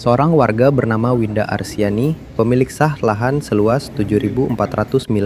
Seorang warga bernama Winda Arsiani, pemilik sah lahan seluas 7.409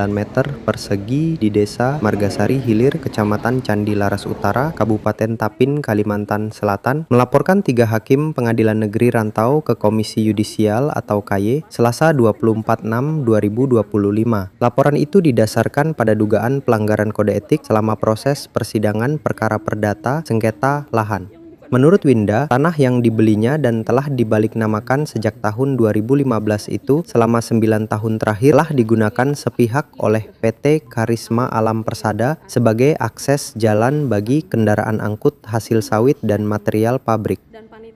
meter persegi di Desa Margasari Hilir, Kecamatan Candi Laras Utara, Kabupaten Tapin, Kalimantan Selatan, melaporkan 3 hakim Pengadilan Negeri Rantau ke Komisi Yudisial atau KY Selasa 24/6/2025. Laporan itu didasarkan pada dugaan pelanggaran kode etik selama proses persidangan perkara perdata sengketa lahan. Menurut Winda, tanah yang dibelinya dan telah dibaliknamakan sejak tahun 2015 itu selama 9 tahun terakhir telah digunakan sepihak oleh PT Karisma Alam Persada sebagai akses jalan bagi kendaraan angkut hasil sawit dan material pabrik.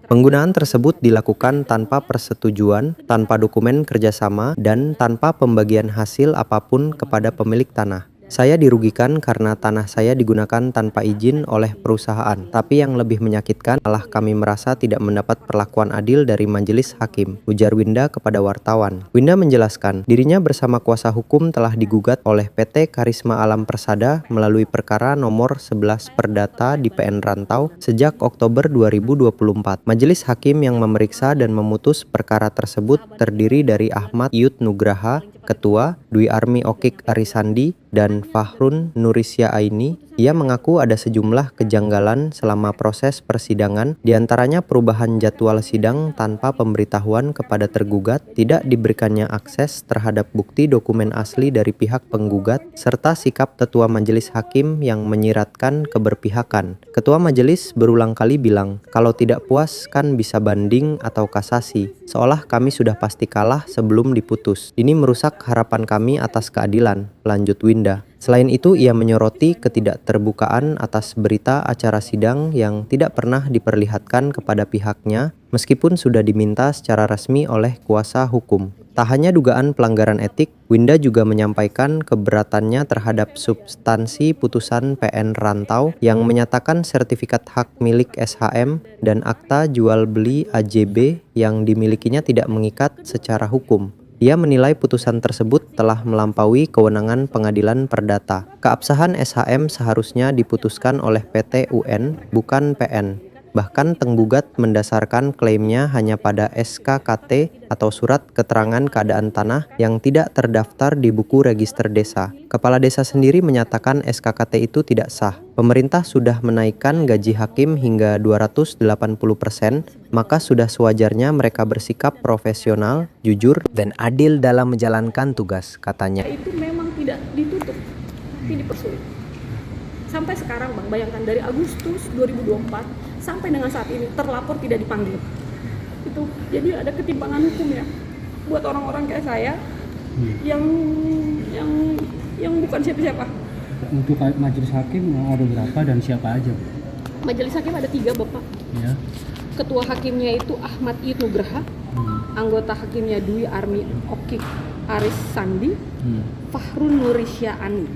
Penggunaan tersebut dilakukan tanpa persetujuan, tanpa dokumen kerjasama, dan tanpa pembagian hasil apapun kepada pemilik tanah. Saya dirugikan karena tanah saya digunakan tanpa izin oleh perusahaan. Tapi yang lebih menyakitkan adalah kami merasa tidak mendapat perlakuan adil dari majelis hakim, ujar Winda kepada wartawan. Winda menjelaskan, dirinya bersama kuasa hukum telah digugat oleh PT Karisma Alam Persada melalui perkara nomor 11 Perdata di PN Rantau sejak Oktober 2024. Majelis hakim yang memeriksa dan memutus perkara tersebut terdiri dari Ahmad Iyut Nugraha, Ketua, Dwi Armi Okik Arisandi, dan Fahrun Nurisya Aini. Ia mengaku ada sejumlah kejanggalan selama proses persidangan, diantaranya perubahan jadwal sidang tanpa pemberitahuan kepada tergugat, tidak diberikannya akses terhadap bukti dokumen asli dari pihak penggugat, serta sikap ketua majelis hakim yang menyiratkan keberpihakan. Ketua majelis berulang kali bilang, kalau tidak puas kan bisa banding atau kasasi, seolah kami sudah pasti kalah sebelum diputus. Ini merusak harapan kami atas keadilan, lanjut Winda. Selain itu, ia menyoroti ketidakterbukaan atas berita acara sidang yang tidak pernah diperlihatkan kepada pihaknya meskipun sudah diminta secara resmi oleh kuasa hukum. Tak hanya dugaan pelanggaran etik, Winda juga menyampaikan keberatannya terhadap substansi putusan PN Rantau yang menyatakan sertifikat hak milik SHM dan akta jual beli AJB yang dimilikinya tidak mengikat secara hukum. Ia menilai putusan tersebut telah melampaui kewenangan pengadilan perdata. Keabsahan SHM seharusnya diputuskan oleh PT UN, bukan PN. Bahkan penggugat mendasarkan klaimnya hanya pada SKKT atau surat keterangan keadaan tanah yang tidak terdaftar di buku register desa. Kepala desa sendiri menyatakan SKKT itu tidak sah. Pemerintah sudah menaikkan gaji hakim hingga 280%, maka sudah sewajarnya mereka bersikap profesional, jujur, dan adil dalam menjalankan tugas, katanya. Itu memang tidak ditutup, tapi dipersulit. Sampai sekarang Bang, bayangkan dari Agustus 2024 sampai dengan saat ini terlapor tidak dipanggil. Itu jadi ada ketimpangan hukum ya buat orang-orang kayak saya yang bukan siapa-siapa. Untuk majelis hakim ada berapa dan siapa aja? Majelis hakim ada 3 Bapak. Ya. Ketua hakimnya itu Ahmad Iyut Nugraha, anggota hakimnya Dwi Armi Okik Arisandi, Fahrun Nurisya Ani,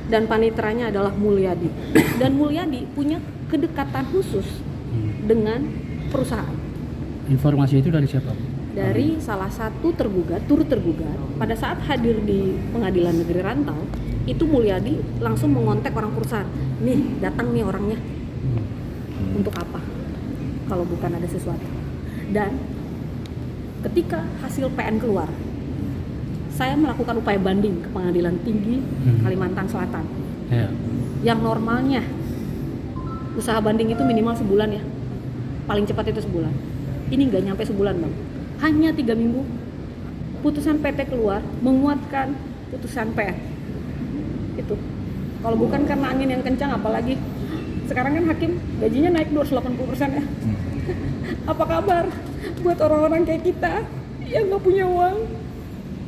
dan paniteranya adalah Mulyadi. Dan Mulyadi punya kedekatan khusus dengan perusahaan. Informasi itu dari siapa? Dari salah satu tergugat, turut tergugat, pada saat hadir di Pengadilan Negeri Rantau, itu Mulyadi langsung mengontak orang perusahaan. Nih, datang nih orangnya. Untuk apa? Kalau bukan ada sesuatu. Dan ketika hasil PN keluar, saya melakukan upaya banding ke Pengadilan Tinggi Kalimantan Selatan. Ya. Yang normalnya usaha banding itu minimal sebulan ya, paling cepat itu sebulan. Ini nggak nyampe sebulan Bang, hanya 3 minggu putusan PT keluar menguatkan putusan PN. Itu kalau bukan karena angin yang kencang, apalagi sekarang kan hakim gajinya naik 280% ya. Apa kabar buat orang-orang kayak kita yang nggak punya uang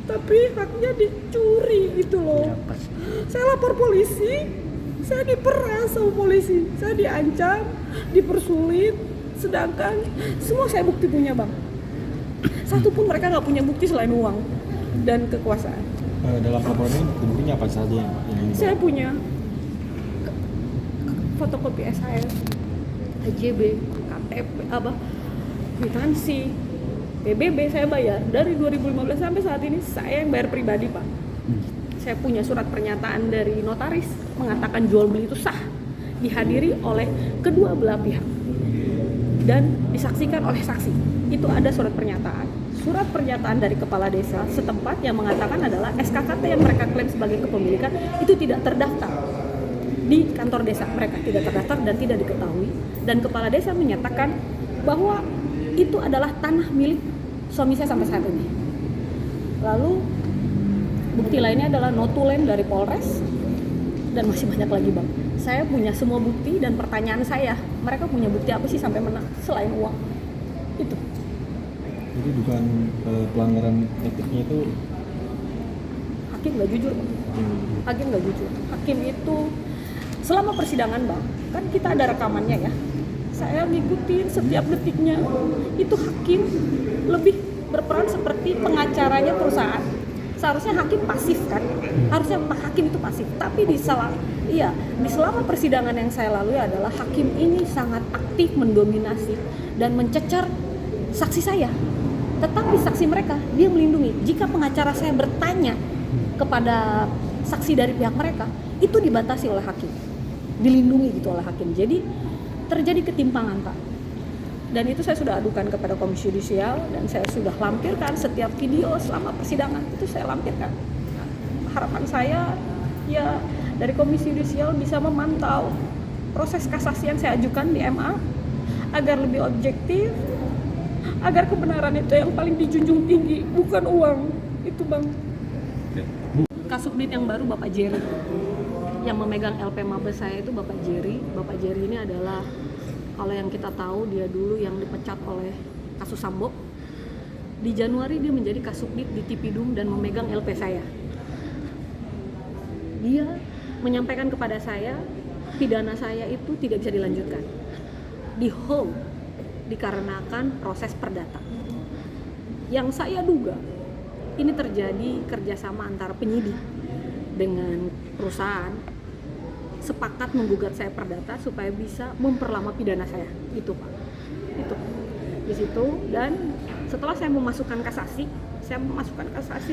tapi haknya dicuri gitu loh. Saya lapor polisi, saya diperas sama polisi, saya diancam, dipersulit, sedangkan semua saya bukti punya Bang. Satu pun mereka nggak punya bukti selain uang dan kekuasaan. Dalam laporan ini buktinya apa saja yang ini? Saya punya fotokopi SHM, AJB, KTP, kwitansi, PBB saya bayar dari 2015 sampai saat ini saya yang bayar pribadi Pak. Saya punya surat pernyataan dari notaris mengatakan jual beli itu sah, dihadiri oleh kedua belah pihak dan disaksikan oleh saksi. itu ada surat pernyataan. Surat pernyataan dari kepala desa setempat yang mengatakan adalah SKKT yang mereka klaim sebagai kepemilikan itu tidak terdaftar di kantor desa, mereka tidak terdaftar dan tidak diketahui, dan kepala desa menyatakan bahwa itu adalah tanah milik suami saya sampai saat ini. Lalu bukti lainnya adalah notulen dari Polres dan masih banyak lagi bang. Saya punya semua bukti dan pertanyaan saya, mereka punya bukti apa sih sampai menang selain uang itu? Jadi bukan pelanggaran etiknya itu Hakim nggak jujur bang. Hakim nggak jujur. Hakim itu selama persidangan bang, kan kita ada rekamannya ya. Saya ngikutin setiap detiknya. Itu hakim lebih berperan seperti pengacaranya perusahaan. Seharusnya hakim pasif kan, harusnya hakim itu pasif. Tapi di selama persidangan yang saya lalui adalah hakim ini sangat aktif mendominasi dan mencecar saksi saya. Tetapi saksi mereka dia melindungi. Jika pengacara saya bertanya kepada saksi dari pihak mereka, itu dibatasi oleh hakim, dilindungi gitu oleh hakim. Jadi terjadi ketimpangan Pak. Dan itu saya sudah adukan kepada Komisi Yudisial dan saya sudah lampirkan setiap video selama persidangan itu saya lampirkan. Harapan saya ya dari Komisi Yudisial bisa memantau proses kasasi yang saya ajukan di MA agar lebih objektif, agar kebenaran itu yang paling dijunjung tinggi, bukan uang. Itu Bang. Kasubdit yang baru Bapak Jerry. Yang memegang LP Mabes saya itu Bapak Jerry. Bapak Jerry ini adalah, kalau yang kita tahu, dia dulu yang dipecat oleh kasus Sambo. Di Januari dia menjadi Kasubdit di Tipidum dan memegang LP saya. Dia menyampaikan kepada saya, pidana saya itu tidak bisa dilanjutkan. Di hold dikarenakan proses perdata. Yang saya duga ini terjadi kerjasama antara penyidik dengan perusahaan sepakat menggugat saya perdata supaya bisa memperlama pidana saya. Itu Pak. Itu di situ. Dan setelah saya memasukkan kasasi,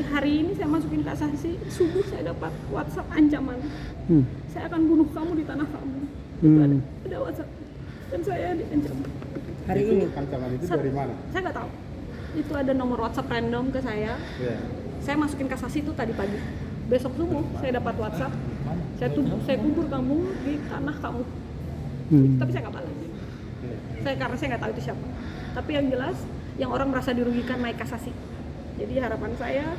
hari ini saya masukin kasasi, subuh saya dapat WhatsApp ancaman. Saya akan bunuh kamu di tanah kamu. Itu ada WhatsApp dan saya diancam. Hari ini ancaman itu dari mana? Saya nggak tahu. Itu ada nomor WhatsApp random ke saya. Saya masukin kasasi itu tadi pagi. Besok subuh saya dapat WhatsApp. Saya kubur kamu di tanah kamu. Tapi saya nggak balas. Karena saya nggak tahu itu siapa. Tapi yang jelas, yang orang merasa dirugikan naik kasasi. Jadi harapan saya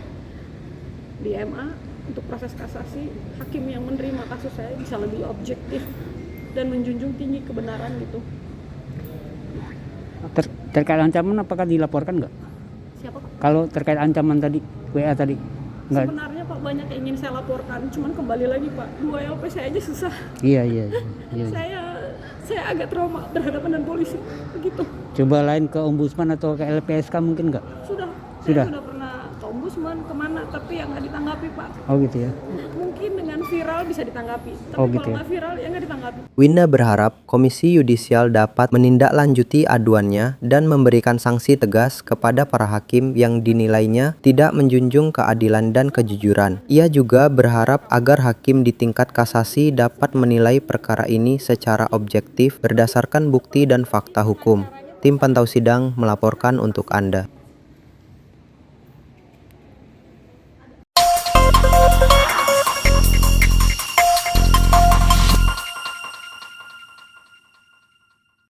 di MA untuk proses kasasi, hakim yang menerima kasus saya bisa lebih objektif dan menjunjung tinggi kebenaran gitu. Terkait ancaman apakah dilaporkan nggak? Siapa Pak? Kalau terkait ancaman tadi, WA tadi? Enggak. Sebenarnya Pak banyak yang ingin saya laporkan, cuman kembali lagi Pak, 2 LP saya aja susah. Iya. Saya agak trauma berhadapan dengan polisi, begitu. Coba lain ke Ombudsman atau ke LPSK mungkin nggak? Sudah. Sudah? Saya sudah pernah ke Ombudsman, kemana, tapi yang nggak ditanggapi Pak. Oh gitu ya. Mungkin dengan viral bisa ditanggapi, tapi Oh, gitu kalau ya. nggak viral ya nggak ditanggapi. Winda berharap Komisi Yudisial dapat menindaklanjuti aduannya dan memberikan sanksi tegas kepada para hakim yang dinilainya tidak menjunjung keadilan dan kejujuran. Ia juga berharap agar hakim di tingkat kasasi dapat menilai perkara ini secara objektif berdasarkan bukti dan fakta hukum. Tim Pantau Sidang melaporkan untuk Anda.